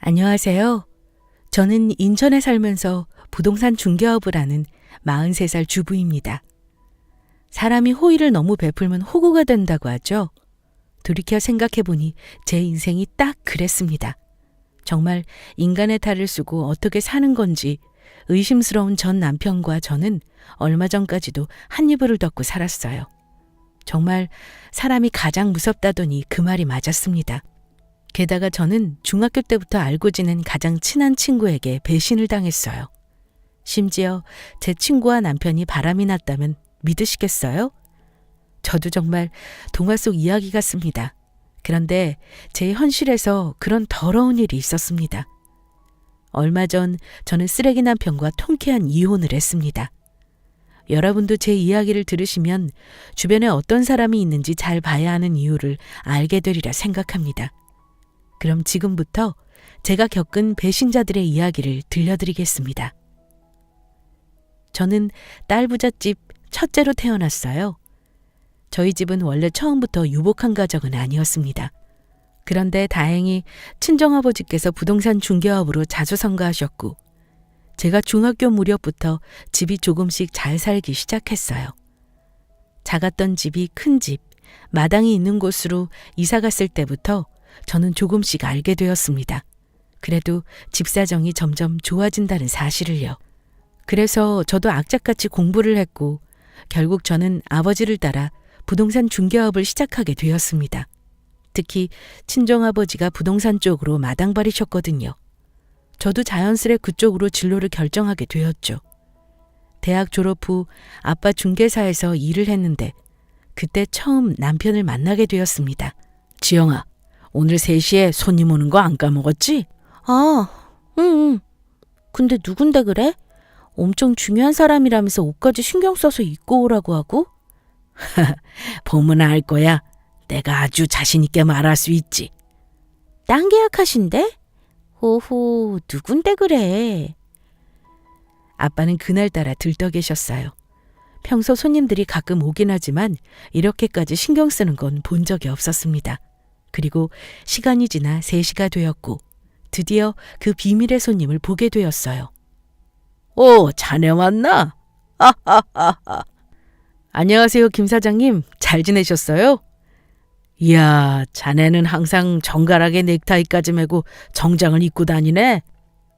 안녕하세요. 저는 인천에 살면서 부동산 중개업을 하는 43살 주부입니다. 사람이 호의를 너무 베풀면 호구가 된다고 하죠. 돌이켜 생각해보니 제 인생이 딱 그랬습니다. 정말 인간의 탈을 쓰고 어떻게 사는 건지 의심스러운 전 남편과 저는 얼마 전까지도 한 이불을 덮고 살았어요. 정말 사람이 가장 무섭다더니 그 말이 맞았습니다. 게다가 저는 중학교 때부터 알고 지낸 가장 친한 친구에게 배신을 당했어요. 심지어 제 친구와 남편이 바람이 났다면 믿으시겠어요? 저도 정말 동화 속 이야기 같습니다. 그런데 제 현실에서 그런 더러운 일이 있었습니다. 얼마 전 저는 쓰레기 남편과 통쾌한 이혼을 했습니다. 여러분도 제 이야기를 들으시면 주변에 어떤 사람이 있는지 잘 봐야 하는 이유를 알게 되리라 생각합니다. 그럼 지금부터 제가 겪은 배신자들의 이야기를 들려드리겠습니다. 저는 딸 부잣집 첫째로 태어났어요. 저희 집은 원래 처음부터 유복한 가정은 아니었습니다. 그런데 다행히 친정아버지께서 부동산 중개업으로 자수성가하셨고 제가 중학교 무렵부터 집이 조금씩 잘 살기 시작했어요. 작았던 집이 큰 집, 마당이 있는 곳으로 이사 갔을 때부터 저는 조금씩 알게 되었습니다. 그래도 집 사정이 점점 좋아진다는 사실을요. 그래서 저도 악착같이 공부를 했고 결국 저는 아버지를 따라 부동산 중개업을 시작하게 되었습니다. 특히 친정아버지가 부동산 쪽으로 마당발이셨거든요. 저도 자연스레 그쪽으로 진로를 결정하게 되었죠. 대학 졸업 후 아빠 중개사에서 일을 했는데 그때 처음 남편을 만나게 되었습니다. 지영아, 오늘 3시에 손님 오는 거 안 까먹었지? 응. 근데 누군데 그래? 엄청 중요한 사람이라면서 옷까지 신경 써서 입고 오라고 하고? 보면 알 거야. 내가 아주 자신 있게 말할 수 있지. 땅 계약하신대? 오호, 누군데 그래? 아빠는 그날따라 들떠 계셨어요. 평소 손님들이 가끔 오긴 하지만 이렇게까지 신경 쓰는 건 본 적이 없었습니다. 그리고 시간이 지나 3시가 되었고 드디어 그 비밀의 손님을 보게 되었어요. 오, 자네 왔나? 안녕하세요, 김 사장님. 잘 지내셨어요? 이야, 자네는 항상 정갈하게 넥타이까지 매고 정장을 입고 다니네.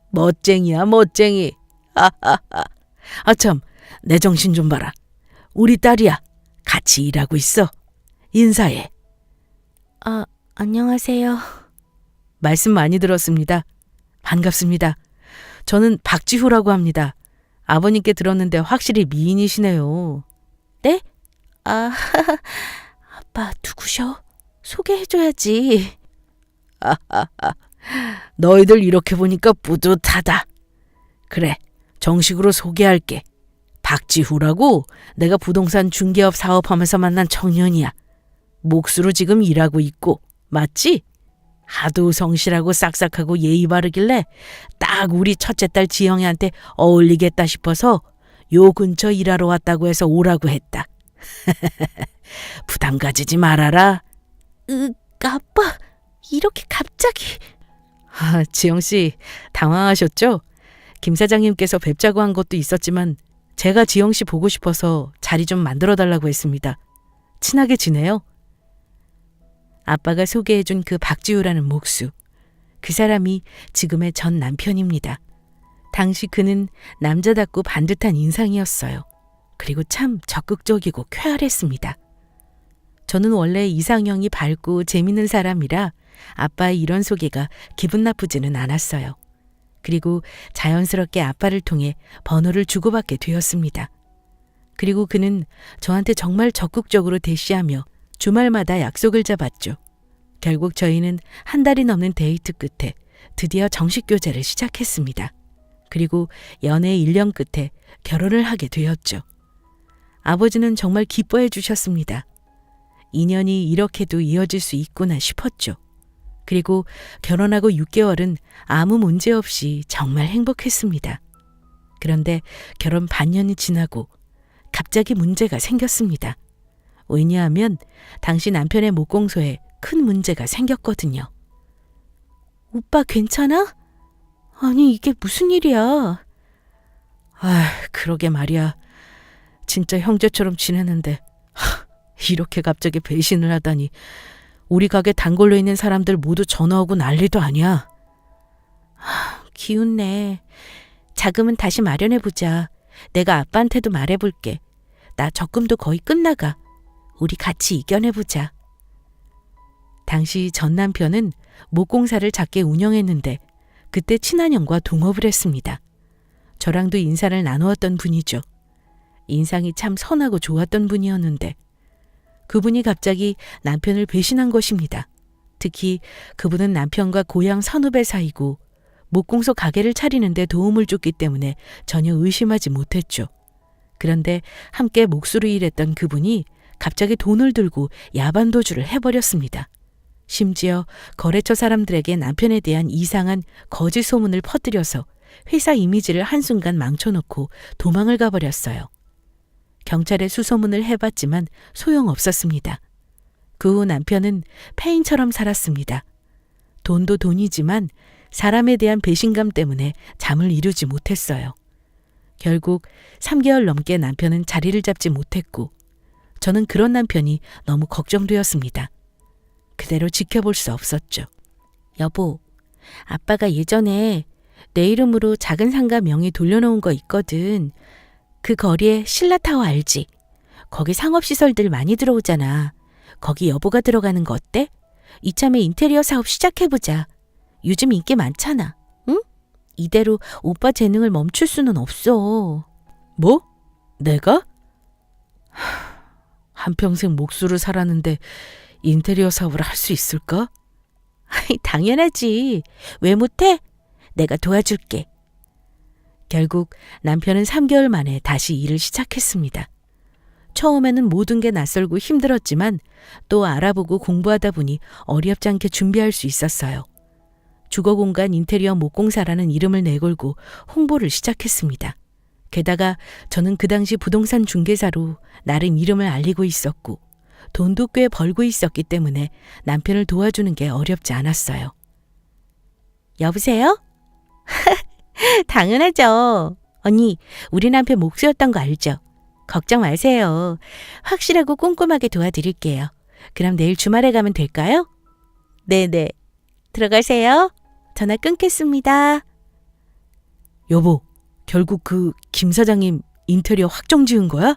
멋쟁이야, 멋쟁이. 아참, 내 정신 좀 봐라. 우리 딸이야. 같이 일하고 있어. 인사해. 안녕하세요. 말씀 많이 들었습니다. 반갑습니다. 저는 박지후라고 합니다. 아버님께 들었는데 확실히 미인이시네요. 네? 아빠 누구셔? 소개해줘야지. 너희들 이렇게 보니까 뿌듯하다. 그래, 정식으로 소개할게. 박지후라고 내가 부동산 중개업 사업하면서 만난 청년이야. 몫으로 지금 일하고 있고, 맞지? 하도 성실하고 싹싹하고 예의 바르길래 딱 우리 첫째 딸 지영이한테 어울리겠다 싶어서 요 근처 일하러 왔다고 해서 오라고 했다. 부담 가지지 말아라. 아빠, 이렇게 갑자기. 지영씨, 당황하셨죠? 김 사장님께서 뵙자고 한 것도 있었지만 제가 지영씨 보고 싶어서 자리 좀 만들어달라고 했습니다. 친하게 지내요? 아빠가 소개해준 그 박지우라는 목수. 그 사람이 지금의 전 남편입니다. 당시 그는 남자답고 반듯한 인상이었어요. 그리고 참 적극적이고 쾌활했습니다. 저는 원래 이상형이 밝고 재밌는 사람이라 아빠의 이런 소개가 기분 나쁘지는 않았어요. 그리고 자연스럽게 아빠를 통해 번호를 주고받게 되었습니다. 그리고 그는 저한테 정말 적극적으로 대시하며 주말마다 약속을 잡았죠. 결국 저희는 한 달이 넘는 데이트 끝에 드디어 정식 교제를 시작했습니다. 그리고 연애 1년 끝에 결혼을 하게 되었죠. 아버지는 정말 기뻐해 주셨습니다. 인연이 이렇게도 이어질 수 있구나 싶었죠. 그리고 결혼하고 6개월은 아무 문제 없이 정말 행복했습니다. 그런데 결혼 반년이 지나고 갑자기 문제가 생겼습니다. 왜냐하면 당시 남편의 목공소에 큰 문제가 생겼거든요. 오빠 괜찮아? 아니, 이게 무슨 일이야? 그러게 말이야. 진짜 형제처럼 지내는데 이렇게 갑자기 배신을 하다니. 우리 가게 단골로 있는 사람들 모두 전화 오고 난리도 아니야. 기운내. 자금은 다시 마련해보자. 내가 아빠한테도 말해볼게. 나 적금도 거의 끝나가. 우리 같이 이겨내보자. 당시 전 남편은 목공사를 작게 운영했는데 그때 친한형과 동업을 했습니다. 저랑도 인사를 나누었던 분이죠. 인상이 참 선하고 좋았던 분이었는데 그분이 갑자기 남편을 배신한 것입니다. 특히 그분은 남편과 고향 선후배 사이고 목공소 가게를 차리는데 도움을 줬기 때문에 전혀 의심하지 못했죠. 그런데 함께 몫으로 일했던 그분이 갑자기 돈을 들고 야반도주를 해버렸습니다. 심지어 거래처 사람들에게 남편에 대한 이상한 거짓 소문을 퍼뜨려서 회사 이미지를 한순간 망쳐놓고 도망을 가버렸어요. 경찰에 수소문을 해봤지만 소용없었습니다. 그 후 남편은 폐인처럼 살았습니다. 돈도 돈이지만 사람에 대한 배신감 때문에 잠을 이루지 못했어요. 결국 3개월 넘게 남편은 자리를 잡지 못했고 저는 그런 남편이 너무 걱정되었습니다. 그대로 지켜볼 수 없었죠. 여보, 아빠가 예전에 내 이름으로 작은 상가 명의 돌려놓은 거 있거든. 그 거리에 신라타워 알지? 거기 상업시설들 많이 들어오잖아. 거기 여보가 들어가는 거 어때? 이참에 인테리어 사업 시작해보자. 요즘 인기 많잖아. 응? 이대로 오빠 재능을 멈출 수는 없어. 뭐? 내가? 한평생 목수를 살았는데 인테리어 사업을 할 수 있을까? 당연하지. 왜 못해? 내가 도와줄게. 결국 남편은 3개월 만에 다시 일을 시작했습니다. 처음에는 모든 게 낯설고 힘들었지만 또 알아보고 공부하다 보니 어렵지 않게 준비할 수 있었어요. 주거공간 인테리어 목공사라는 이름을 내걸고 홍보를 시작했습니다. 게다가 저는 그 당시 부동산 중개사로 나름 이름을 알리고 있었고 돈도 꽤 벌고 있었기 때문에 남편을 도와주는 게 어렵지 않았어요. 여보세요? 당연하죠. 언니, 우리 남편 목수였던 거 알죠? 걱정 마세요. 확실하고 꼼꼼하게 도와드릴게요. 그럼 내일 주말에 가면 될까요? 네네. 들어가세요. 전화 끊겠습니다. 여보, 결국 그 김 사장님 인테리어 확정 지은 거야?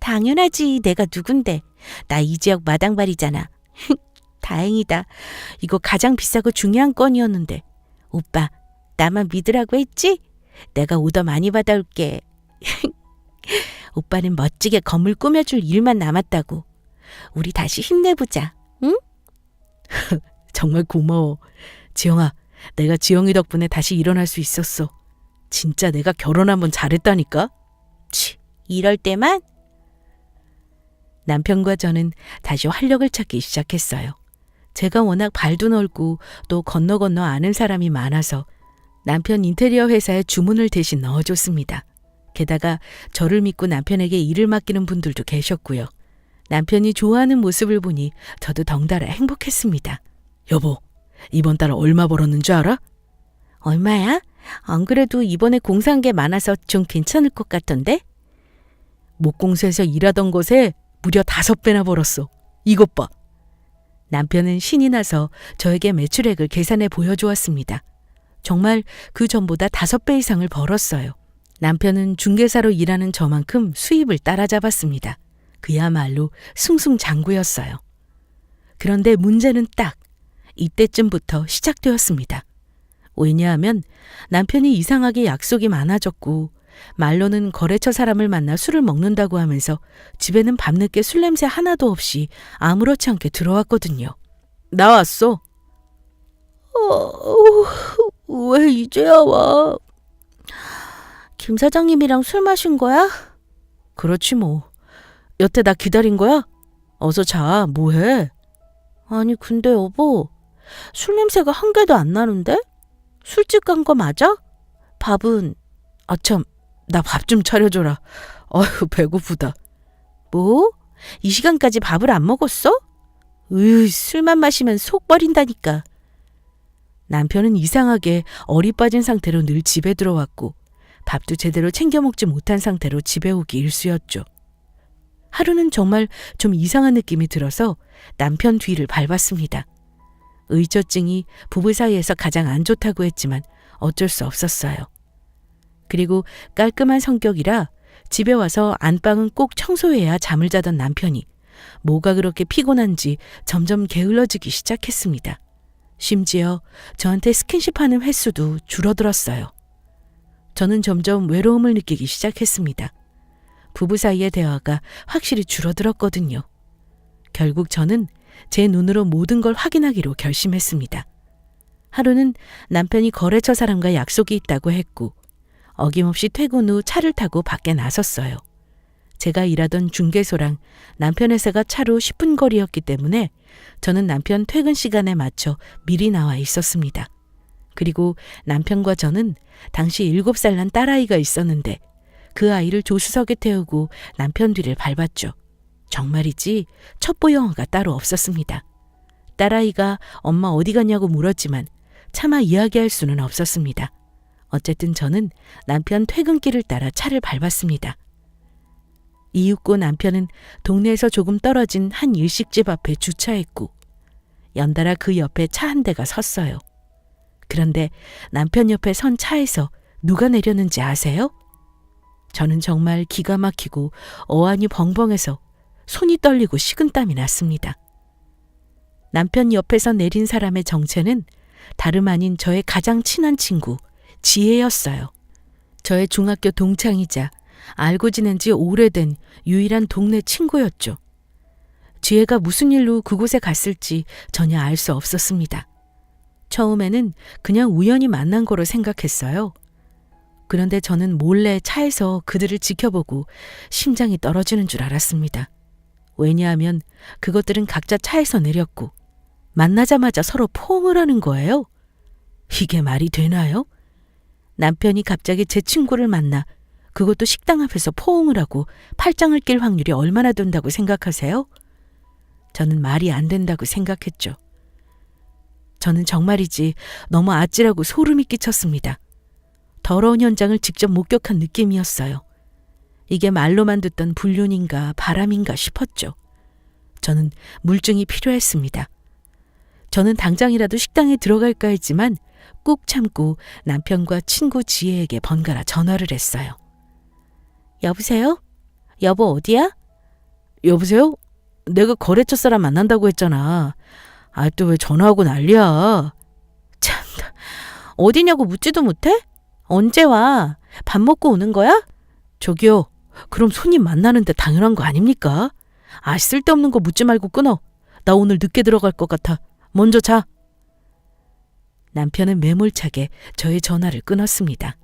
당연하지. 내가 누군데. 나 이 지역 마당발이잖아. 다행이다. 이거 가장 비싸고 중요한 건이었는데. 오빠, 나만 믿으라고 했지? 내가 오더 많이 받아올게. 오빠는 멋지게 건물 꾸며줄 일만 남았다고. 우리 다시 힘내보자. 응? 정말 고마워. 지영아, 내가 지영이 덕분에 다시 일어날 수 있었어. 진짜 내가 결혼 한번 잘했다니까? 치, 이럴 때만? 남편과 저는 다시 활력을 찾기 시작했어요. 제가 워낙 발도 넓고 또 건너 아는 사람이 많아서 남편 인테리어 회사에 주문을 대신 넣어줬습니다. 게다가 저를 믿고 남편에게 일을 맡기는 분들도 계셨고요. 남편이 좋아하는 모습을 보니 저도 덩달아 행복했습니다. 여보, 이번 달 얼마 벌었는 줄 알아? 얼마야? 안 그래도 이번에 공사한 게 많아서 좀 괜찮을 것 같던데? 목공소에서 일하던 것에 무려 5배나 벌었어. 이것 봐. 남편은 신이 나서 저에게 매출액을 계산해 보여주었습니다. 정말 그 전보다 5배 이상을 벌었어요. 남편은 중개사로 일하는 저만큼 수입을 따라잡았습니다. 그야말로 승승장구였어요. 그런데 문제는 딱 이때쯤부터 시작되었습니다. 왜냐하면 남편이 이상하게 약속이 많아졌고 말로는 거래처 사람을 만나 술을 먹는다고 하면서 집에는 밤늦게 술 냄새 하나도 없이 아무렇지 않게 들어왔거든요. 나왔어. 왜 이제야 와? 김 사장님이랑 술 마신 거야? 그렇지 뭐. 여태 나 기다린 거야? 어서 자. 뭐해? 아니 근데 여보, 술 냄새가 한 개도 안 나는데? 술집 간 거 맞아? 밥은? 아참, 나 밥 좀 차려줘라. 어휴, 배고프다. 뭐? 이 시간까지 밥을 안 먹었어? 술만 마시면 속 버린다니까. 남편은 이상하게 얼이 빠진 상태로 늘 집에 들어왔고 밥도 제대로 챙겨 먹지 못한 상태로 집에 오기 일쑤였죠. 하루는 정말 좀 이상한 느낌이 들어서 남편 뒤를 밟았습니다. 의처증이 부부 사이에서 가장 안 좋다고 했지만 어쩔 수 없었어요. 그리고 깔끔한 성격이라 집에 와서 안방은 꼭 청소해야 잠을 자던 남편이 뭐가 그렇게 피곤한지 점점 게을러지기 시작했습니다. 심지어 저한테 스킨십하는 횟수도 줄어들었어요. 저는 점점 외로움을 느끼기 시작했습니다. 부부 사이의 대화가 확실히 줄어들었거든요. 결국 저는 제 눈으로 모든 걸 확인하기로 결심했습니다. 하루는 남편이 거래처 사람과 약속이 있다고 했고 어김없이 퇴근 후 차를 타고 밖에 나섰어요. 제가 일하던 중개소랑 남편 회사가 차로 10분 거리였기 때문에 저는 남편 퇴근 시간에 맞춰 미리 나와 있었습니다. 그리고 남편과 저는 당시 7살 난 딸아이가 있었는데 그 아이를 조수석에 태우고 남편 뒤를 밟았죠. 정말이지 첩보 영어가 따로 없었습니다. 딸아이가 엄마 어디 갔냐고 물었지만 차마 이야기할 수는 없었습니다. 어쨌든 저는 남편 퇴근길을 따라 차를 밟았습니다. 이윽고 남편은 동네에서 조금 떨어진 한 일식집 앞에 주차했고 연달아 그 옆에 차 한 대가 섰어요. 그런데 남편 옆에 선 차에서 누가 내렸는지 아세요? 저는 정말 기가 막히고 어안이 벙벙해서 손이 떨리고 식은땀이 났습니다. 남편 옆에서 내린 사람의 정체는 다름 아닌 저의 가장 친한 친구 지혜였어요. 저의 중학교 동창이자 알고 지낸 지 오래된 유일한 동네 친구였죠. 지혜가 무슨 일로 그곳에 갔을지 전혀 알 수 없었습니다. 처음에는 그냥 우연히 만난 거로 생각했어요. 그런데 저는 몰래 차에서 그들을 지켜보고 심장이 떨어지는 줄 알았습니다. 왜냐하면 그것들은 각자 차에서 내렸고 만나자마자 서로 포옹을 하는 거예요. 이게 말이 되나요? 남편이 갑자기 제 친구를 만나 그것도 식당 앞에서 포옹을 하고 팔짱을 낄 확률이 얼마나 된다고 생각하세요? 저는 말이 안 된다고 생각했죠. 저는 정말이지 너무 아찔하고 소름이 끼쳤습니다. 더러운 현장을 직접 목격한 느낌이었어요. 이게 말로만 듣던 불륜인가 바람인가 싶었죠. 저는 물증이 필요했습니다. 저는 당장이라도 식당에 들어갈까 했지만 꾹 참고 남편과 친구 지혜에게 번갈아 전화를 했어요. 여보세요? 여보 어디야? 여보세요? 내가 거래처 사람 만난다고 했잖아. 아, 또 왜 전화하고 난리야? 참, 어디냐고 묻지도 못해? 언제 와? 밥 먹고 오는 거야? 저기요, 그럼 손님 만나는데 당연한 거 아닙니까? 아, 쓸데없는 거 묻지 말고 끊어. 나 오늘 늦게 들어갈 것 같아. 먼저 자. 남편은 매몰차게 저의 전화를 끊었습니다.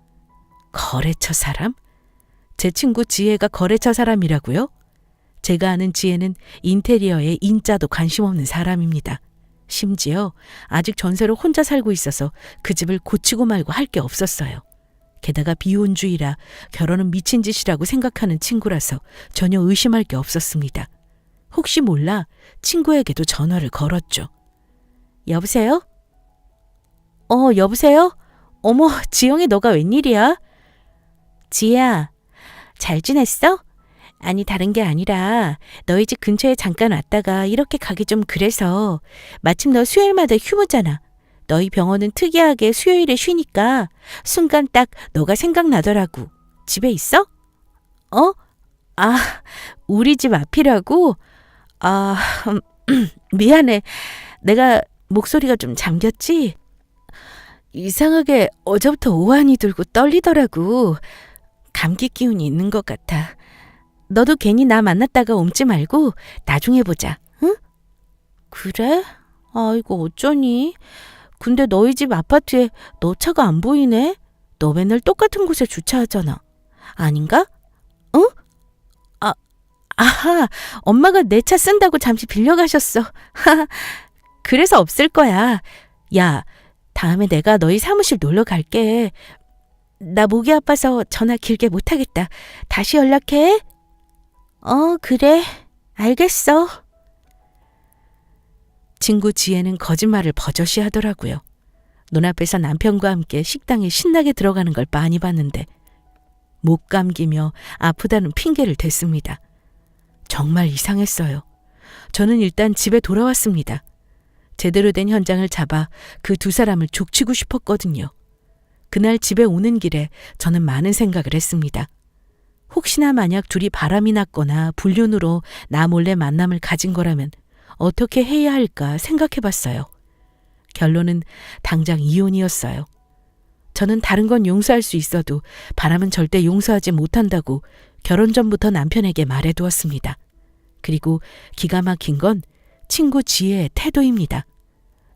거래처 사람? 제 친구 지혜가 거래처 사람이라고요? 제가 아는 지혜는 인테리어에 인자도 관심 없는 사람입니다. 심지어 아직 전세로 혼자 살고 있어서 그 집을 고치고 말고 할 게 없었어요. 게다가 비혼주의라 결혼은 미친 짓이라고 생각하는 친구라서 전혀 의심할 게 없었습니다. 혹시 몰라 친구에게도 전화를 걸었죠. 여보세요? 여보세요? 어머, 지영이 너가 웬일이야? 지혜야, 잘 지냈어? 아니, 다른 게 아니라 너희 집 근처에 잠깐 왔다가 이렇게 가기 좀 그래서 마침 너 수요일마다 휴무잖아. 너희 병원은 특이하게 수요일에 쉬니까 순간 딱 너가 생각나더라고. 집에 있어? 아, 우리 집 앞이라고? 아, 미안해. 내가 목소리가 좀 잠겼지? 이상하게 어제부터 오한이 들고 떨리더라고. 감기 기운이 있는 것 같아. 너도 괜히 나 만났다가 옮지 말고 나중에 보자, 응? 그래? 아이고 어쩌니? 근데 너희 집 아파트에 너 차가 안 보이네? 너 맨날 똑같은 곳에 주차하잖아. 아닌가? 응? 아하, 엄마가 내 차 쓴다고 잠시 빌려가셨어. 그래서 없을 거야. 야, 다음에 내가 너희 사무실 놀러 갈게. 나 목이 아파서 전화 길게 못하겠다. 다시 연락해. 그래. 알겠어. 친구 지혜는 거짓말을 버젓이 하더라고요. 눈앞에서 남편과 함께 식당에 신나게 들어가는 걸 많이 봤는데 목 감기며 아프다는 핑계를 댔습니다. 정말 이상했어요. 저는 일단 집에 돌아왔습니다. 제대로 된 현장을 잡아 그 두 사람을 족치고 싶었거든요. 그날 집에 오는 길에 저는 많은 생각을 했습니다. 혹시나 만약 둘이 바람이 났거나 불륜으로 나 몰래 만남을 가진 거라면 어떻게 해야 할까 생각해 봤어요. 결론은 당장 이혼이었어요. 저는 다른 건 용서할 수 있어도 바람은 절대 용서하지 못한다고 결혼 전부터 남편에게 말해두었습니다. 그리고 기가 막힌 건 친구 지혜의 태도입니다.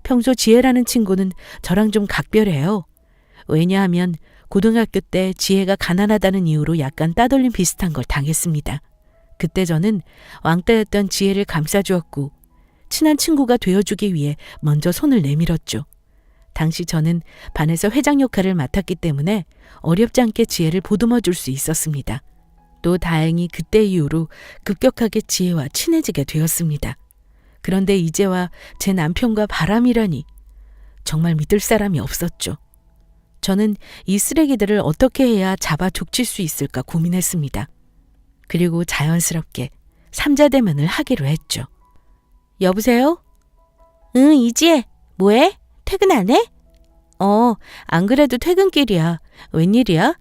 평소 지혜라는 친구는 저랑 좀 각별해요. 왜냐하면 고등학교 때 지혜가 가난하다는 이유로 약간 따돌림 비슷한 걸 당했습니다. 그때 저는 왕따였던 지혜를 감싸주었고 친한 친구가 되어주기 위해 먼저 손을 내밀었죠. 당시 저는 반에서 회장 역할을 맡았기 때문에 어렵지 않게 지혜를 보듬어 줄 수 있었습니다. 또 다행히 그때 이후로 급격하게 지혜와 친해지게 되었습니다. 그런데 이제와 제 남편과 바람이라니 정말 믿을 사람이 없었죠. 저는 이 쓰레기들을 어떻게 해야 잡아 족칠 수 있을까 고민했습니다. 그리고 자연스럽게 삼자 대면을 하기로 했죠. 여보세요? 응, 이지혜. 뭐해? 퇴근 안 해? 안 그래도 퇴근길이야. 웬일이야?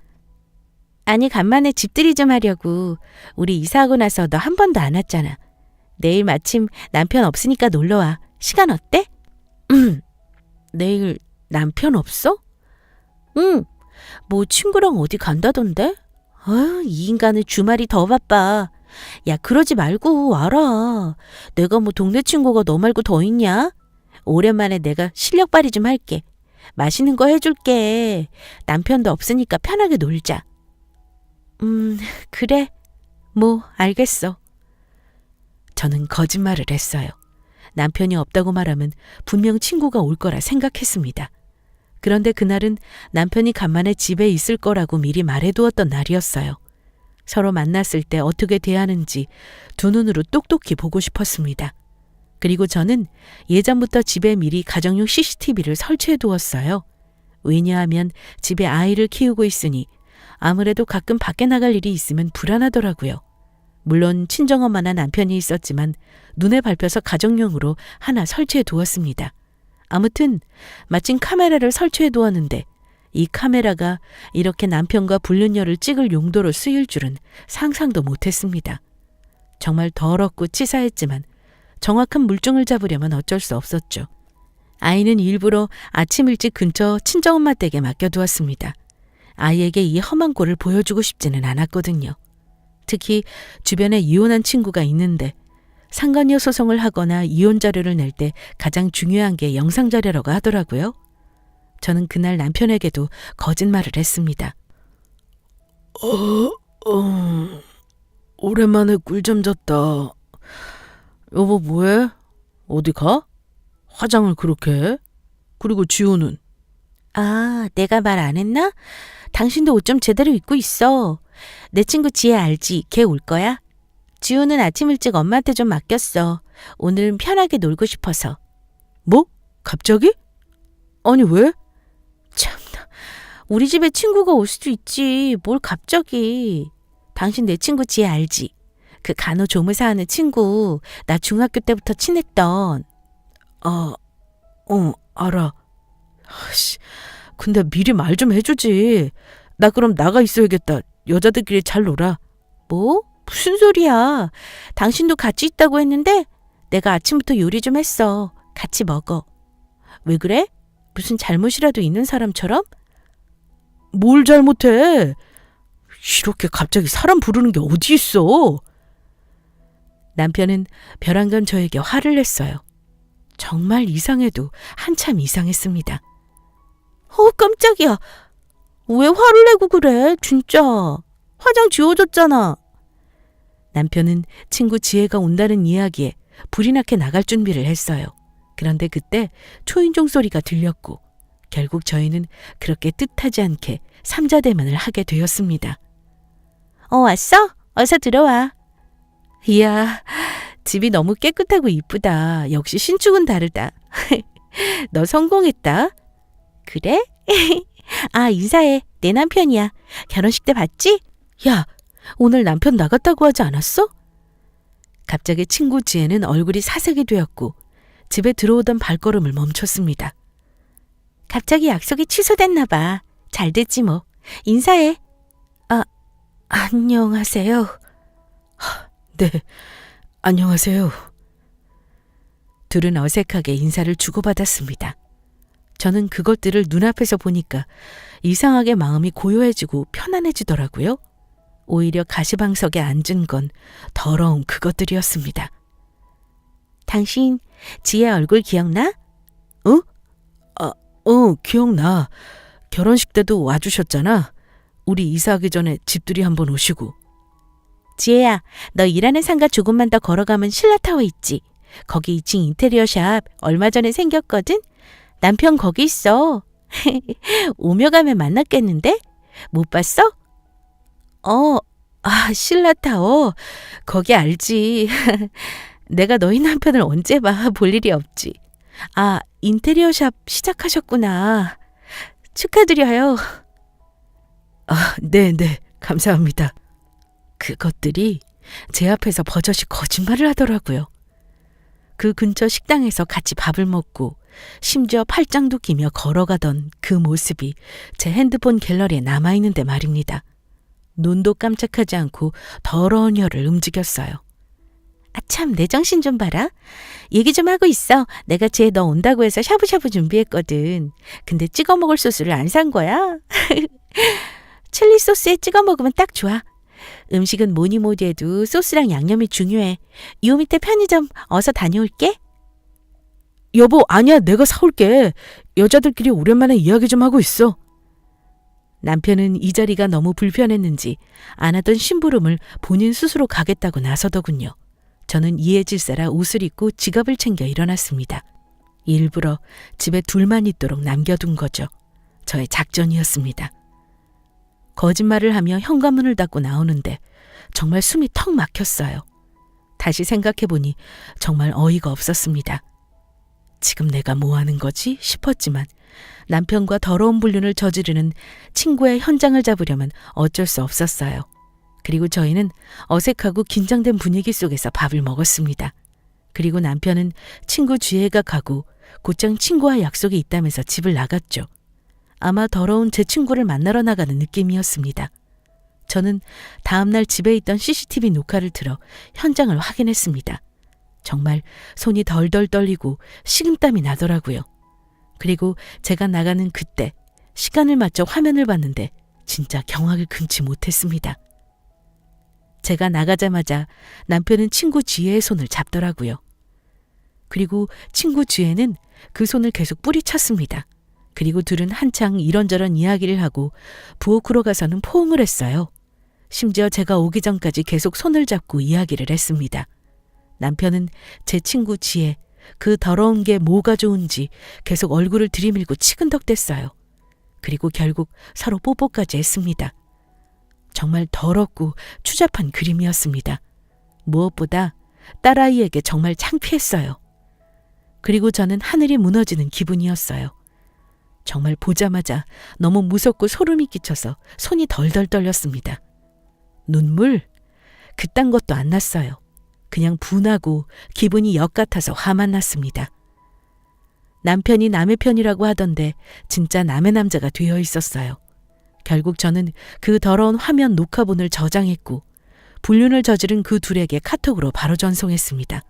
아니, 간만에 집들이 좀 하려고. 우리 이사하고 나서 너 한 번도 안 왔잖아. 내일 마침 남편 없으니까 놀러와. 시간 어때? 내일 남편 없어? 응. 뭐 친구랑 어디 간다던데? 이 인간은 주말이 더 바빠. 야, 그러지 말고 와라. 내가 뭐 동네 친구가 너 말고 더 있냐? 오랜만에 내가 실력 발휘 좀 할게. 맛있는 거 해줄게. 남편도 없으니까 편하게 놀자. 그래. 뭐 알겠어. 저는 거짓말을 했어요. 남편이 없다고 말하면 분명 친구가 올 거라 생각했습니다. 그런데 그날은 남편이 간만에 집에 있을 거라고 미리 말해두었던 날이었어요. 서로 만났을 때 어떻게 대하는지 두 눈으로 똑똑히 보고 싶었습니다. 그리고 저는 예전부터 집에 미리 가정용 CCTV를 설치해 두었어요. 왜냐하면 집에 아이를 키우고 있으니 아무래도 가끔 밖에 나갈 일이 있으면 불안하더라고요. 물론 친정엄마나 남편이 있었지만 눈에 밟혀서 가정용으로 하나 설치해 두었습니다. 아무튼 마침 카메라를 설치해 두었는데 이 카메라가 이렇게 남편과 불륜녀를 찍을 용도로 쓰일 줄은 상상도 못했습니다. 정말 더럽고 치사했지만 정확한 물증을 잡으려면 어쩔 수 없었죠. 아이는 일부러 아침 일찍 근처 친정엄마 댁에 맡겨두었습니다. 아이에게 이 험한 꼴을 보여주고 싶지는 않았거든요. 특히 주변에 이혼한 친구가 있는데 상간녀 소송을 하거나 이혼 자료를 낼 때 가장 중요한 게 영상 자료라고 하더라고요. 저는 그날 남편에게도 거짓말을 했습니다. 오랜만에 꿀잠 잤다. 여보 뭐해? 어디 가? 화장을 그렇게 해? 그리고 지호는? 내가 말 안 했나? 당신도 옷 좀 제대로 입고 있어. 내 친구 지혜 알지? 걔 올 거야. 지우는 아침 일찍 엄마한테 좀 맡겼어. 오늘은 편하게 놀고 싶어서. 뭐? 갑자기? 아니 왜? 참나, 우리 집에 친구가 올 수도 있지. 뭘 갑자기. 당신 내 친구 지혜 알지? 그 간호조무사 하는 친구. 나 중학교 때부터 친했던. 알아. 근데 미리 말 좀 해주지. 나 그럼 나가 있어야겠다. 여자들끼리 잘 놀아. 뭐? 무슨 소리야. 당신도 같이 있다고 했는데 내가 아침부터 요리 좀 했어. 같이 먹어. 왜 그래? 무슨 잘못이라도 있는 사람처럼? 뭘 잘못해? 이렇게 갑자기 사람 부르는 게 어디 있어? 남편은 벼랑간 저에게 화를 냈어요. 정말 이상해도 한참 이상했습니다. 깜짝이야. 왜 화를 내고 그래? 진짜. 화장 지워졌잖아. 남편은 친구 지혜가 온다는 이야기에 불이 나게 나갈 준비를 했어요. 그런데 그때 초인종 소리가 들렸고 결국 저희는 그렇게 뜻하지 않게 삼자대면을 하게 되었습니다. 왔어? 어서 들어와. 이야, 집이 너무 깨끗하고 이쁘다. 역시 신축은 다르다. 너 성공했다. 그래? 아, 인사해. 내 남편이야. 결혼식 때 봤지? 야, 오늘 남편 나갔다고 하지 않았어? 갑자기 친구 지혜는 얼굴이 사색이 되었고 집에 들어오던 발걸음을 멈췄습니다. 갑자기 약속이 취소됐나 봐. 잘 됐지 뭐. 인사해. 아, 안녕하세요. 네, 안녕하세요. 둘은 어색하게 인사를 주고받았습니다. 저는 그것들을 눈앞에서 보니까 이상하게 마음이 고요해지고 편안해지더라고요. 오히려 가시방석에 앉은 건 더러운 그것들이었습니다. 당신 지혜 얼굴 기억나? 기억나. 결혼식 때도 와주셨잖아. 우리 이사하기 전에 집들이 한번 오시고. 지혜야, 너 일하는 상가 조금만 더 걸어가면 신라타워 있지. 거기 2층 인테리어 샵 얼마 전에 생겼거든? 남편 거기 있어. 오며 가면 만났겠는데? 못 봤어? 신라타워. 거기 알지. 내가 너희 남편을 언제 봐. 볼 일이 없지. 아, 인테리어 샵 시작하셨구나. 축하드려요. 네, 감사합니다. 그것들이 제 앞에서 버젓이 거짓말을 하더라고요. 그 근처 식당에서 같이 밥을 먹고 심지어 팔짱도 끼며 걸어가던 그 모습이 제 핸드폰 갤러리에 남아있는데 말입니다. 눈도 깜짝하지 않고 더러운 혀를 움직였어요. 아, 참, 내 정신 좀 봐라. 얘기 좀 하고 있어. 내가 쟤 너 온다고 해서 샤브샤브 준비했거든. 근데 찍어 먹을 소스를 안 산 거야. 칠리 소스에 찍어 먹으면 딱 좋아. 음식은 뭐니 뭐니 해도 소스랑 양념이 중요해. 요 밑에 편의점 어서 다녀올게. 여보, 아니야. 내가 사올게. 여자들끼리 오랜만에 이야기 좀 하고 있어. 남편은 이 자리가 너무 불편했는지 안 하던 심부름을 본인 스스로 가겠다고 나서더군요. 저는 이해질세라 옷을 입고 지갑을 챙겨 일어났습니다. 일부러 집에 둘만 있도록 남겨둔 거죠. 저의 작전이었습니다. 거짓말을 하며 현관문을 닫고 나오는데 정말 숨이 턱 막혔어요. 다시 생각해보니 정말 어이가 없었습니다. 지금 내가 뭐 하는 거지 싶었지만 남편과 더러운 불륜을 저지르는 친구의 현장을 잡으려면 어쩔 수 없었어요. 그리고 저희는 어색하고 긴장된 분위기 속에서 밥을 먹었습니다. 그리고 남편은 친구 지혜가 가고 곧장 친구와 약속이 있다면서 집을 나갔죠. 아마 더러운 제 친구를 만나러 나가는 느낌이었습니다. 저는 다음날 집에 있던 CCTV 녹화를 틀어 현장을 확인했습니다. 정말 손이 덜덜 떨리고 식은땀이 나더라고요. 그리고 제가 나가는 그때 시간을 맞춰 화면을 봤는데 진짜 경악을 금치 못했습니다. 제가 나가자마자 남편은 친구 지혜의 손을 잡더라고요. 그리고 친구 지혜는 그 손을 계속 뿌리쳤습니다. 그리고 둘은 한창 이런저런 이야기를 하고 부엌으로 가서는 포옹을 했어요. 심지어 제가 오기 전까지 계속 손을 잡고 이야기를 했습니다. 남편은 제 친구 지혜, 그 더러운 게 뭐가 좋은지 계속 얼굴을 들이밀고 치근덕댔어요. 그리고 결국 서로 뽀뽀까지 했습니다. 정말 더럽고 추잡한 그림이었습니다. 무엇보다 딸아이에게 정말 창피했어요. 그리고 저는 하늘이 무너지는 기분이었어요. 정말 보자마자 너무 무섭고 소름이 끼쳐서 손이 덜덜 떨렸습니다. 눈물? 그딴 것도 안 났어요. 그냥 분하고 기분이 역 같아서 화만 났습니다. 남편이 남의 편이라고 하던데 진짜 남의 남자가 되어 있었어요. 결국 저는 그 더러운 화면 녹화본을 저장했고 불륜을 저지른 그 둘에게 카톡으로 바로 전송했습니다.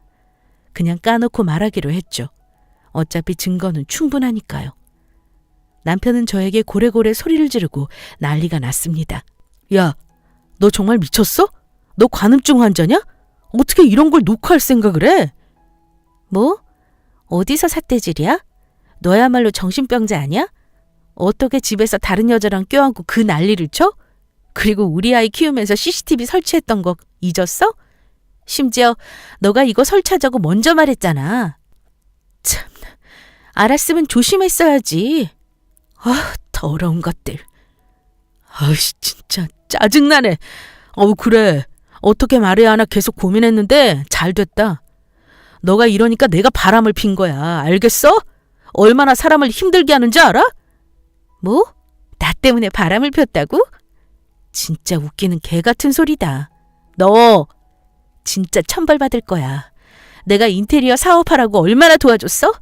그냥 까놓고 말하기로 했죠. 어차피 증거는 충분하니까요. 남편은 저에게 고래고래 소리를 지르고 난리가 났습니다. 야, 너 정말 미쳤어? 너 관음증 환자냐? 어떻게 이런 걸 녹화할 생각을 해? 뭐? 어디서 삿대질이야? 너야말로 정신병자 아니야? 어떻게 집에서 다른 여자랑 껴안고 그 난리를 쳐? 그리고 우리 아이 키우면서 CCTV 설치했던 거 잊었어? 심지어 너가 이거 설치하자고 먼저 말했잖아. 참, 알았으면 조심했어야지. 아, 더러운 것들. 아이씨, 진짜 짜증나네. 그래. 어떻게 말해야 하나 계속 고민했는데 잘 됐다. 너가 이러니까 내가 바람을 핀 거야. 알겠어? 얼마나 사람을 힘들게 하는지 알아? 뭐? 나 때문에 바람을 폈다고? 진짜 웃기는 개 같은 소리다. 너 진짜 천벌받을 거야. 내가 인테리어 사업하라고 얼마나 도와줬어?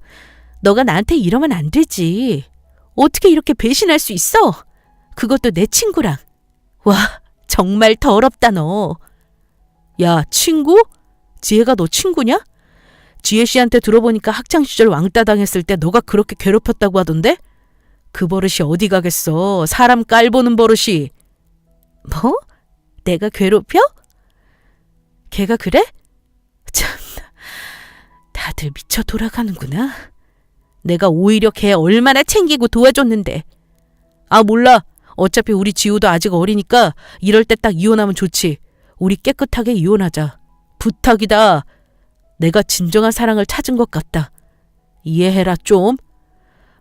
너가 나한테 이러면 안 되지. 어떻게 이렇게 배신할 수 있어? 그것도 내 친구랑. 와, 정말 더럽다 너. 야, 친구? 지혜가 너 친구냐? 지혜 씨한테 들어보니까 학창시절 왕따 당했을 때 너가 그렇게 괴롭혔다고 하던데? 그 버릇이 어디 가겠어. 사람 깔보는 버릇이. 뭐? 내가 괴롭혀? 걔가 그래? 참나, 다들 미쳐 돌아가는구나. 내가 오히려 걔 얼마나 챙기고 도와줬는데. 아, 몰라. 어차피 우리 지우도 아직 어리니까 이럴 때 딱 이혼하면 좋지. 우리 깨끗하게 이혼하자. 부탁이다. 내가 진정한 사랑을 찾은 것 같다. 이해해라 좀.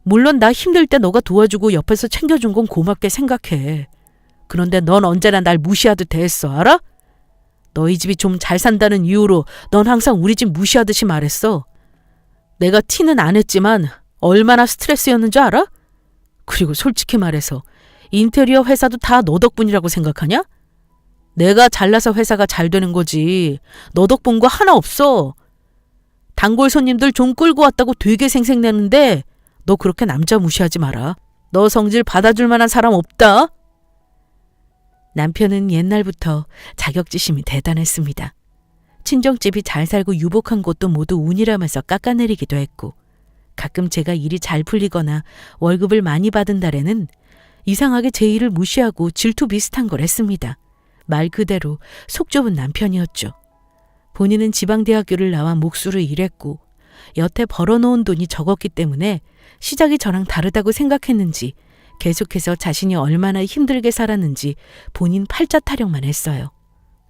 물론 나 힘들 때 너가 도와주고 옆에서 챙겨준 건 고맙게 생각해. 그런데 넌 언제나 날 무시하듯 대했어. 알아? 너희 집이 좀 잘 산다는 이유로 넌 항상 우리 집 무시하듯이 말했어. 내가 티는 안 했지만 얼마나 스트레스였는 줄 알아? 그리고 솔직히 말해서 인테리어 회사도 다 너 덕분이라고 생각하냐? 내가 잘나서 회사가 잘 되는 거지. 너 덕분 거 하나 없어. 단골 손님들 좀 끌고 왔다고 되게 생색내는데 너 그렇게 남자 무시하지 마라. 너 성질 받아줄 만한 사람 없다. 남편은 옛날부터 자격지심이 대단했습니다. 친정집이 잘 살고 유복한 곳도 모두 운이라면서 깎아내리기도 했고, 가끔 제가 일이 잘 풀리거나 월급을 많이 받은 달에는 이상하게 제 일을 무시하고 질투 비슷한 걸 했습니다. 말 그대로 속 좁은 남편이었죠. 본인은 지방대학교를 나와 몫으로 일했고 여태 벌어놓은 돈이 적었기 때문에 시작이 저랑 다르다고 생각했는지 계속해서 자신이 얼마나 힘들게 살았는지 본인 팔자 타령만 했어요.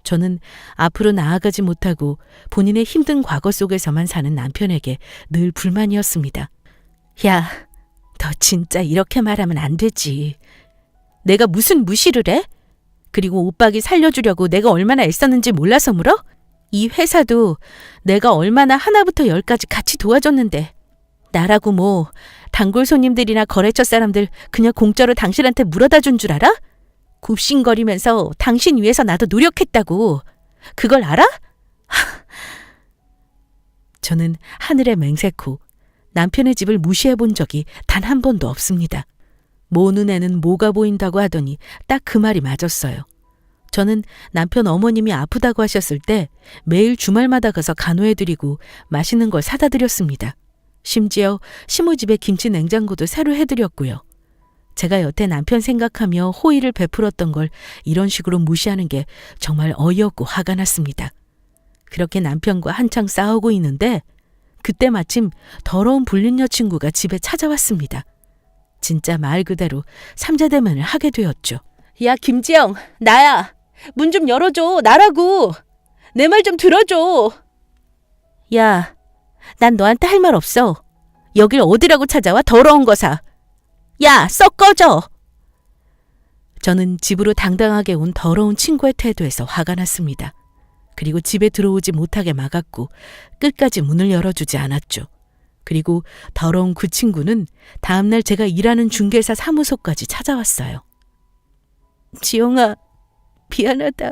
저는 앞으로 나아가지 못하고 본인의 힘든 과거 속에서만 사는 남편에게 늘 불만이었습니다. 야, 너 진짜 이렇게 말하면 안 되지. 내가 무슨 무시를 해? 그리고 오빠기 살려주려고 내가 얼마나 애썼는지 몰라서 물어? 이 회사도 내가 얼마나 하나부터 열까지 같이 도와줬는데 나라고 뭐 단골 손님들이나 거래처 사람들 그냥 공짜로 당신한테 물어다 준 줄 알아? 굽신거리면서 당신 위해서 나도 노력했다고. 그걸 알아? 저는 하늘에 맹세코 남편의 집을 무시해 본 적이 단 한 번도 없습니다. 모 눈에는 뭐가 보인다고 하더니 딱 그 말이 맞았어요. 저는 남편 어머님이 아프다고 하셨을 때 매일 주말마다 가서 간호해드리고 맛있는 걸 사다 드렸습니다. 심지어 시모집에 김치 냉장고도 새로 해드렸고요. 제가 여태 남편 생각하며 호의를 베풀었던 걸 이런 식으로 무시하는 게 정말 어이없고 화가 났습니다. 그렇게 남편과 한창 싸우고 있는데 그때 마침 더러운 불륜 여친구가 집에 찾아왔습니다. 진짜 말 그대로 삼자대면을 하게 되었죠. 야, 김지영, 나야. 문 좀 열어줘. 나라고. 내 말 좀 들어줘. 야, 난 너한테 할 말 없어. 여길 어디라고 찾아와, 더러운 거사. 야, 썩 꺼져. 저는 집으로 당당하게 온 더러운 친구의 태도에서 화가 났습니다. 그리고 집에 들어오지 못하게 막았고 끝까지 문을 열어주지 않았죠. 그리고 더러운 그 친구는 다음날 제가 일하는 중개사 사무소까지 찾아왔어요. 지영아, 미안하다.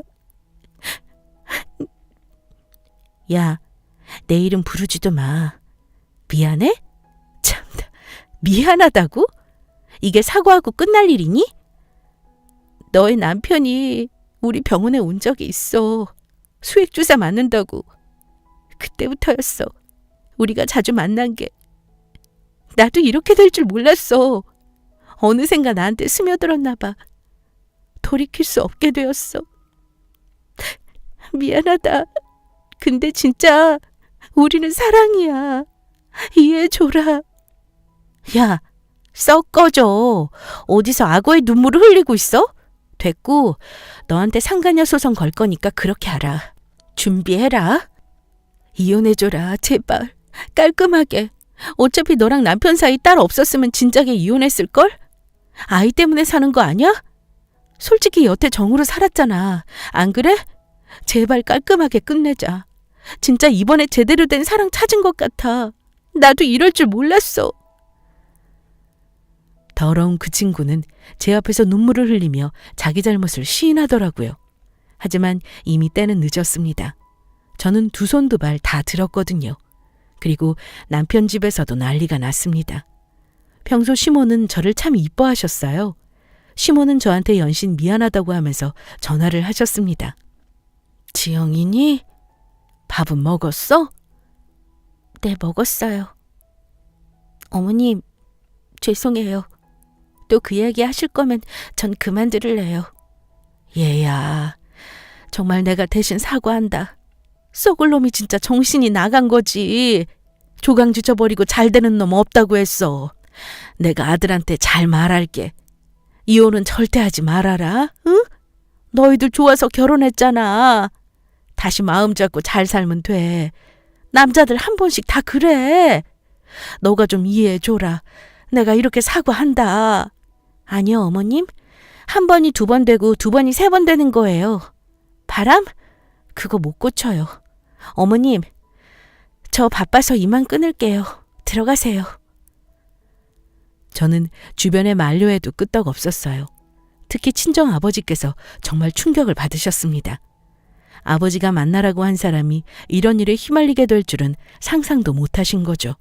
야, 내 이름 부르지도 마. 미안해? 참나, 미안하다고? 이게 사과하고 끝날 일이니? 너의 남편이 우리 병원에 온 적이 있어. 수액주사 맞는다고. 그때부터였어. 우리가 자주 만난 게. 나도 이렇게 될 줄 몰랐어. 어느샌가 나한테 스며들었나 봐. 돌이킬 수 없게 되었어. 미안하다. 근데 진짜 우리는 사랑이야. 이해해줘라. 야, 썩 꺼져. 어디서 악어의 눈물을 흘리고 있어? 됐고, 너한테 상간녀 소송 걸 거니까 그렇게 알아. 준비해라. 이혼해줘라, 제발. 깔끔하게. 어차피 너랑 남편 사이 딸 없었으면 진작에 이혼했을걸? 아이 때문에 사는 거 아니야? 솔직히 여태 정으로 살았잖아. 안 그래? 제발 깔끔하게 끝내자. 진짜 이번에 제대로 된 사랑 찾은 것 같아. 나도 이럴 줄 몰랐어. 더러운 그 친구는 제 앞에서 눈물을 흘리며 자기 잘못을 시인하더라고요. 하지만 이미 때는 늦었습니다. 저는 두 손 두 발 다 들었거든요. 그리고 남편 집에서도 난리가 났습니다. 평소 시모는 저를 참 이뻐하셨어요. 시모는 저한테 연신 미안하다고 하면서 전화를 하셨습니다. 지영이니? 밥은 먹었어? 네, 먹었어요. 어머님, 죄송해요. 또 그 이야기 하실 거면 전 그만 들을래요. 얘야, 정말 내가 대신 사과한다. 썩을 놈이 진짜 정신이 나간 거지. 조강지 쳐버리고 잘 되는 놈 없다고 했어. 내가 아들한테 잘 말할게. 이혼은 절대 하지 말아라. 응? 너희들 좋아서 결혼했잖아. 다시 마음 잡고 잘 살면 돼. 남자들 한 번씩 다 그래. 너가 좀 이해해줘라. 내가 이렇게 사과한다. 아니요, 어머님. 한 번이 두 번 되고 두 번이 세 번 되는 거예요. 바람? 그거 못 고쳐요. 어머님, 저 바빠서 이만 끊을게요. 들어가세요. 저는 주변의 만류에도 끄떡 없었어요. 특히 친정 아버지께서 정말 충격을 받으셨습니다. 아버지가 만나라고 한 사람이 이런 일에 휘말리게 될 줄은 상상도 못하신 거죠.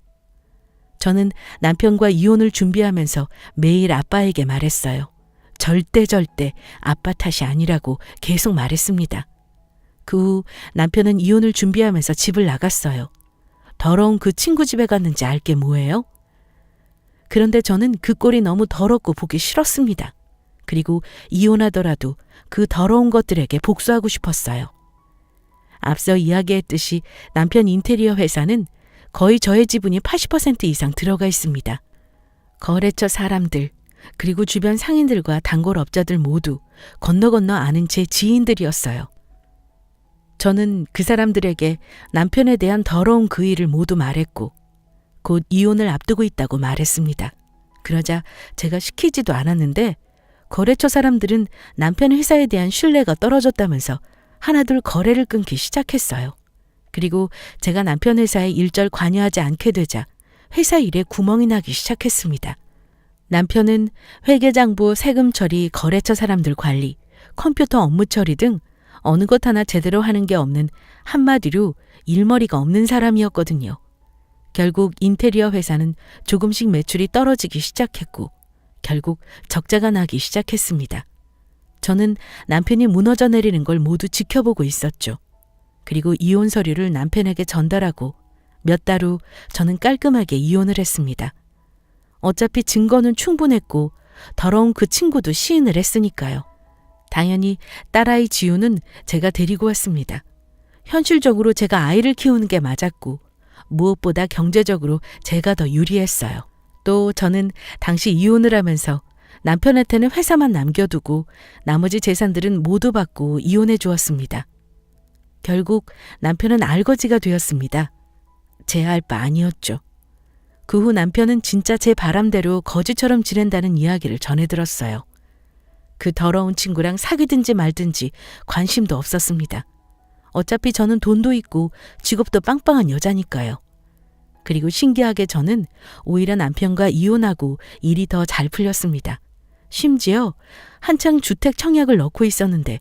저는 남편과 이혼을 준비하면서 매일 아빠에게 말했어요. 절대 아빠 탓이 아니라고 계속 말했습니다. 그 후 남편은 이혼을 준비하면서 집을 나갔어요. 더러운 그 친구 집에 갔는지 알게 뭐예요? 그런데 저는 그 꼴이 너무 더럽고 보기 싫었습니다. 그리고 이혼하더라도 그 더러운 것들에게 복수하고 싶었어요. 앞서 이야기했듯이 남편 인테리어 회사는 거의 저의 지분이 80% 이상 들어가 있습니다. 거래처 사람들, 그리고 주변 상인들과 단골업자들 모두 건너 아는 제 지인들이었어요. 저는 그 사람들에게 남편에 대한 더러운 그 일을 모두 말했고 곧 이혼을 앞두고 있다고 말했습니다. 그러자 제가 시키지도 않았는데 거래처 사람들은 남편 회사에 대한 신뢰가 떨어졌다면서 하나둘 거래를 끊기 시작했어요. 그리고 제가 남편 회사에 일절 관여하지 않게 되자 회사 일에 구멍이 나기 시작했습니다. 남편은 회계장부, 세금 처리, 거래처 사람들 관리, 컴퓨터 업무 처리 등 어느 것 하나 제대로 하는 게 없는 한마디로 일머리가 없는 사람이었거든요. 결국 인테리어 회사는 조금씩 매출이 떨어지기 시작했고 결국 적자가 나기 시작했습니다. 저는 남편이 무너져 내리는 걸 모두 지켜보고 있었죠. 그리고 이혼 서류를 남편에게 전달하고 몇 달 후 저는 깔끔하게 이혼을 했습니다. 어차피 증거는 충분했고 더러운 그 친구도 시인을 했으니까요. 당연히 딸아이 지우는 제가 데리고 왔습니다. 현실적으로 제가 아이를 키우는 게 맞았고 무엇보다 경제적으로 제가 더 유리했어요. 또 저는 당시 이혼을 하면서 남편한테는 회사만 남겨두고 나머지 재산들은 모두 받고 이혼해 주었습니다. 결국 남편은 알거지가 되었습니다. 제 할 바 아니었죠. 그 후 남편은 진짜 제 바람대로 거지처럼 지낸다는 이야기를 전해 들었어요. 그 더러운 친구랑 사귀든지 말든지 관심도 없었습니다. 어차피 저는 돈도 있고 직업도 빵빵한 여자니까요. 그리고 신기하게 저는 오히려 남편과 이혼하고 일이 더 잘 풀렸습니다. 심지어 한창 주택 청약을 넣고 있었는데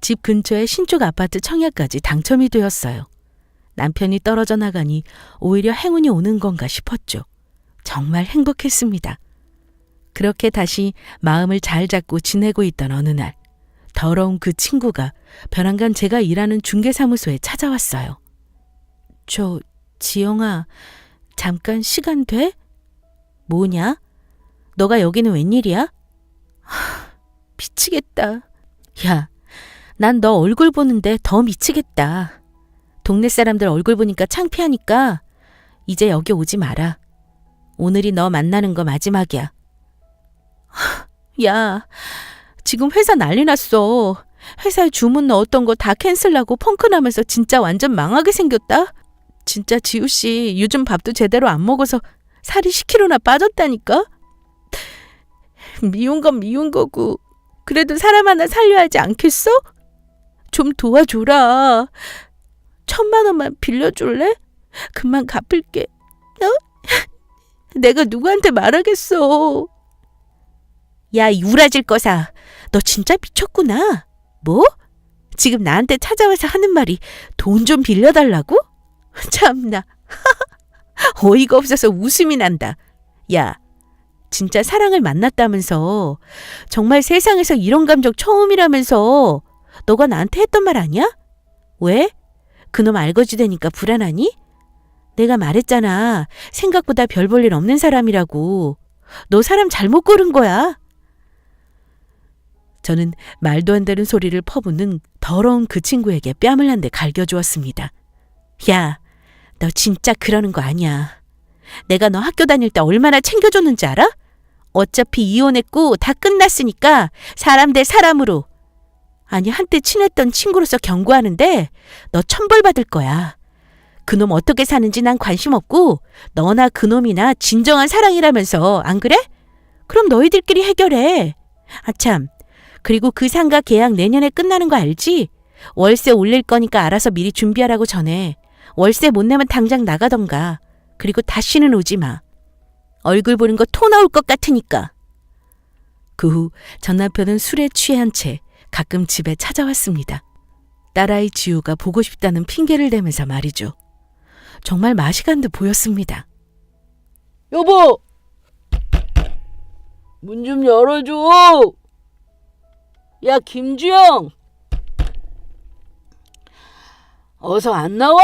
집 근처에 신축 아파트 청약까지 당첨이 되었어요. 남편이 떨어져 나가니 오히려 행운이 오는 건가 싶었죠. 정말 행복했습니다. 그렇게 다시 마음을 잘 잡고 지내고 있던 어느 날 더러운 그 친구가 벼랑간 제가 일하는 중개사무소에 찾아왔어요. 지영아, 잠깐 시간 돼? 뭐냐? 너가 여기는 웬일이야? 미치겠다. 야, 난 너 얼굴 보는데 더 미치겠다. 동네 사람들 얼굴 보니까 창피하니까 이제 여기 오지 마라. 오늘이 너 만나는 거 마지막이야. 야, 지금 회사 난리 났어. 회사에 주문 넣었던 거 다 캔슬하고 펑크나면서 진짜 완전 망하게 생겼다. 진짜 지우씨 요즘 밥도 제대로 안 먹어서 살이 10kg나 빠졌다니까. 미운 건 미운 거고 그래도 사람 하나 살려야 하지 않겠어? 좀 도와줘라. 1,000만 원만 빌려줄래? 금방 갚을게. 어? 내가 누구한테 말하겠어. 야, 유라질 거사. 너 진짜 미쳤구나. 뭐? 지금 나한테 찾아와서 하는 말이 돈 좀 빌려달라고? 참나. 어이가 없어서 웃음이 난다. 야, 진짜 사랑을 만났다면서. 정말 세상에서 이런 감정 처음이라면서. 너가 나한테 했던 말 아니야? 왜? 그놈 알거지 되니까 불안하니? 내가 말했잖아. 생각보다 별 볼 일 없는 사람이라고. 너 사람 잘못 고른 거야. 저는 말도 안 되는 소리를 퍼붓는 더러운 그 친구에게 뺨을 한 대 갈겨주었습니다. 야, 너 진짜 그러는 거 아니야. 내가 너 학교 다닐 때 얼마나 챙겨줬는지 알아? 어차피 이혼했고 다 끝났으니까 사람 대 사람으로. 아니, 한때 친했던 친구로서 경고하는데 너 천벌 받을 거야. 그놈 어떻게 사는지 난 관심 없고 너나 그놈이나 진정한 사랑이라면서. 안 그래? 그럼 너희들끼리 해결해. 아참, 그리고 그 상가 계약 내년에 끝나는 거 알지? 월세 올릴 거니까 알아서 미리 준비하라고 전해. 월세 못 내면 당장 나가던가. 그리고 다시는 오지 마. 얼굴 보는 거 토 나올 것 같으니까. 그 후 전 남편은 술에 취한 채 가끔 집에 찾아왔습니다. 딸아이 지우가 보고 싶다는 핑계를 대면서 말이죠. 정말 맛이 간 듯 보였습니다. 여보! 문 좀 열어줘! 야, 김주영! 어서 안 나와?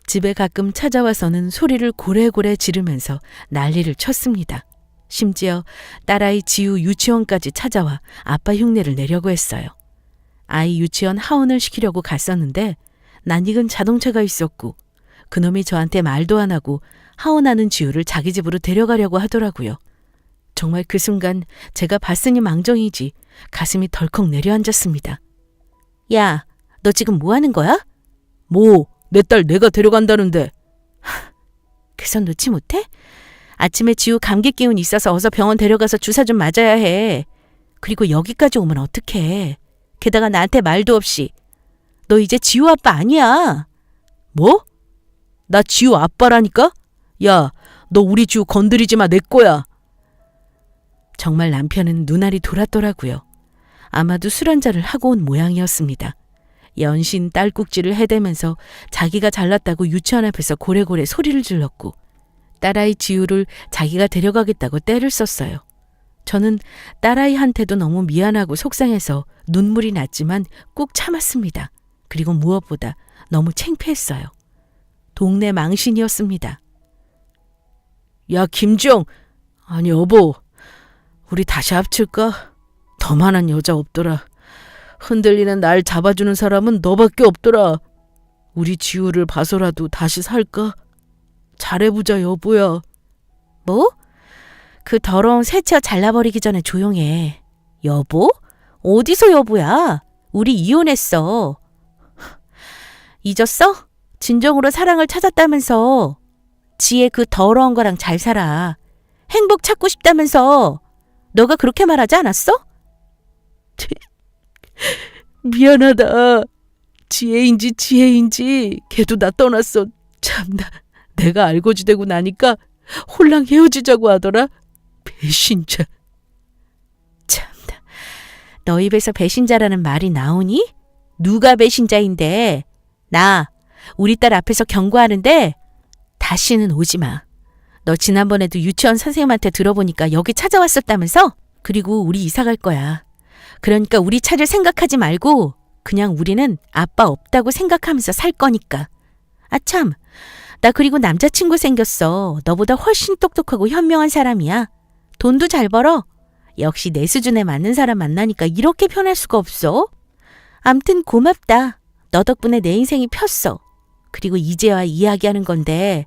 집에 가끔 찾아와서는 소리를 고래고래 지르면서 난리를 쳤습니다. 심지어 딸아이 지우 유치원까지 찾아와 아빠 흉내를 내려고 했어요. 아이 유치원 하원을 시키려고 갔었는데 낯익은 자동차가 있었고 그놈이 저한테 말도 안 하고 하원하는 지우를 자기 집으로 데려가려고 하더라고요. 정말 그 순간 제가 봤으니 망정이지 가슴이 덜컥 내려앉았습니다. 야, 너 지금 뭐 하는 거야? 뭐, 내 딸 내가 데려간다는데. 그 손 놓지 못해? 아침에 지우 감기 기운 있어서 어서 병원 데려가서 주사 좀 맞아야 해. 그리고 여기까지 오면 어떡해. 게다가 나한테 말도 없이. 너 이제 지우 아빠 아니야. 뭐? 나 지우 아빠라니까? 야, 너 우리 지우 건드리지 마, 내 거야. 정말 남편은 눈알이 돌았더라고요. 아마도 술 한잔을 하고 온 모양이었습니다. 연신 딸꾹질을 해대면서 자기가 잘났다고 유치원 앞에서 고래고래 소리를 질렀고 딸아이 지우를 자기가 데려가겠다고 떼를 썼어요. 저는 딸아이한테도 너무 미안하고 속상해서 눈물이 났지만 꾹 참았습니다. 그리고 무엇보다 너무 창피했어요. 동네 망신이었습니다. 야, 김주영. 아니, 여보. 우리 다시 합칠까? 더 만한 여자 없더라. 흔들리는 날 잡아주는 사람은 너밖에 없더라. 우리 지우를 봐서라도 다시 살까? 잘해보자, 여보야. 뭐? 그 더러운 새치어 잘라버리기 전에 조용해. 여보? 어디서 여보야? 우리 이혼했어. 잊었어? 진정으로 사랑을 찾았다면서. 지혜 그 더러운 거랑 잘 살아. 행복 찾고 싶다면서. 너가 그렇게 말하지 않았어? 미안하다. 지혜인지 걔도 나 떠났어. 참나. 내가 알고지되고 나니까 홀랑 헤어지자고 하더라. 배신자. 참나. 너 입에서 배신자라는 말이 나오니? 누가 배신자인데? 나 우리 딸 앞에서 경고하는데 다시는 오지 마. 너 지난번에도 유치원 선생님한테 들어보니까 여기 찾아왔었다면서? 그리고 우리 이사 갈 거야. 그러니까 우리 찾을 생각하지 말고 그냥 우리는 아빠 없다고 생각하면서 살 거니까. 아참, 나 그리고 남자친구 생겼어. 너보다 훨씬 똑똑하고 현명한 사람이야. 돈도 잘 벌어. 역시 내 수준에 맞는 사람 만나니까 이렇게 편할 수가 없어. 암튼 고맙다. 너 덕분에 내 인생이 폈어. 그리고 이제와 이야기하는 건데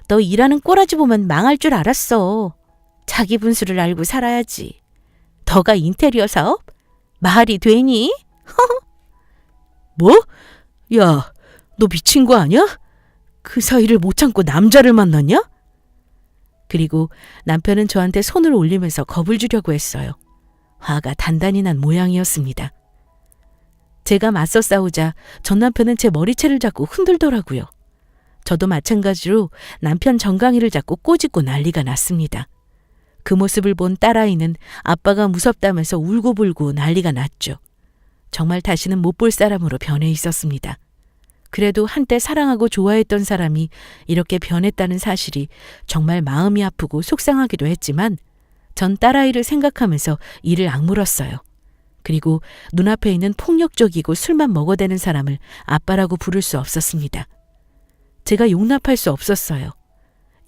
너 일하는 꼬라지 보면 망할 줄 알았어. 자기 분수를 알고 살아야지. 너가 인테리어 사업? 말이 되니? 뭐? 야, 너 미친 거 아니야? 그 사이를 못 참고 남자를 만났냐? 그리고 남편은 저한테 손을 올리면서 겁을 주려고 했어요. 화가 단단히 난 모양이었습니다. 제가 맞서 싸우자 전 남편은 제 머리채를 잡고 흔들더라고요. 저도 마찬가지로 남편 정강이를 잡고 꼬집고 난리가 났습니다. 그 모습을 본 딸아이는 아빠가 무섭다면서 울고불고 난리가 났죠. 정말 다시는 못 볼 사람으로 변해 있었습니다. 그래도 한때 사랑하고 좋아했던 사람이 이렇게 변했다는 사실이 정말 마음이 아프고 속상하기도 했지만 전 딸아이를 생각하면서 이를 악물었어요. 그리고 눈앞에 있는 폭력적이고 술만 먹어대는 사람을 아빠라고 부를 수 없었습니다. 제가 용납할 수 없었어요.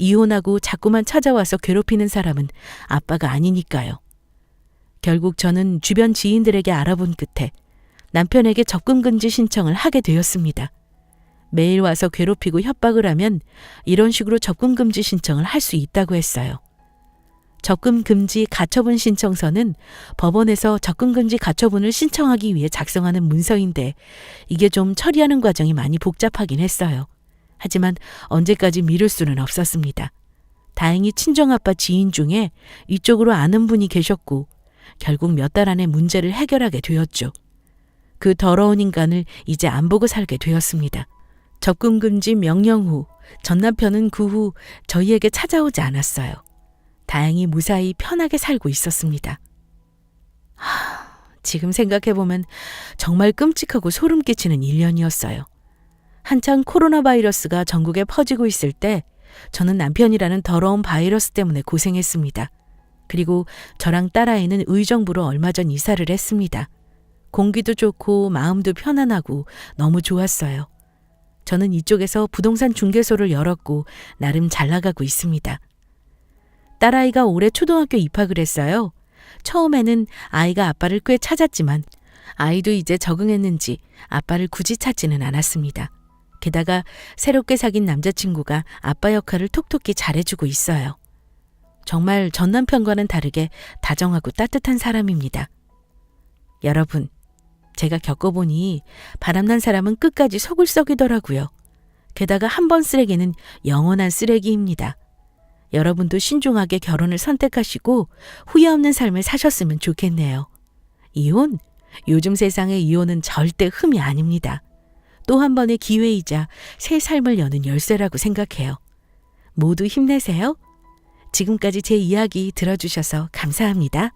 이혼하고 자꾸만 찾아와서 괴롭히는 사람은 아빠가 아니니까요. 결국 저는 주변 지인들에게 알아본 끝에 남편에게 접근금지 신청을 하게 되었습니다. 매일 와서 괴롭히고 협박을 하면 이런 식으로 접근금지 신청을 할 수 있다고 했어요. 접근금지 가처분 신청서는 법원에서 접근금지 가처분을 신청하기 위해 작성하는 문서인데 이게 좀 처리하는 과정이 많이 복잡하긴 했어요. 하지만 언제까지 미룰 수는 없었습니다. 다행히 친정아빠 지인 중에 이쪽으로 아는 분이 계셨고 결국 몇 달 안에 문제를 해결하게 되었죠. 그 더러운 인간을 이제 안 보고 살게 되었습니다. 접근금지 명령 후 전 남편은 그 후 저희에게 찾아오지 않았어요. 다행히 무사히 편하게 살고 있었습니다. 지금 생각해보면 정말 끔찍하고 소름 끼치는 1년이었어요. 한창 코로나 바이러스가 전국에 퍼지고 있을 때 저는 남편이라는 더러운 바이러스 때문에 고생했습니다. 그리고 저랑 딸아이는 의정부로 얼마 전 이사를 했습니다. 공기도 좋고 마음도 편안하고 너무 좋았어요. 저는 이쪽에서 부동산 중개소를 열었고 나름 잘 나가고 있습니다. 딸아이가 올해 초등학교 입학을 했어요. 처음에는 아이가 아빠를 꽤 찾았지만 아이도 이제 적응했는지 아빠를 굳이 찾지는 않았습니다. 게다가 새롭게 사귄 남자친구가 아빠 역할을 톡톡히 잘해주고 있어요. 정말 전 남편과는 다르게 다정하고 따뜻한 사람입니다. 여러분, 제가 겪어보니 바람난 사람은 끝까지 속을 썩이더라고요. 게다가 한 번 쓰레기는 영원한 쓰레기입니다. 여러분도 신중하게 결혼을 선택하시고 후회 없는 삶을 사셨으면 좋겠네요. 이혼? 요즘 세상의 이혼은 절대 흠이 아닙니다. 또 한 번의 기회이자 새 삶을 여는 열쇠라고 생각해요. 모두 힘내세요. 지금까지 제 이야기 들어주셔서 감사합니다.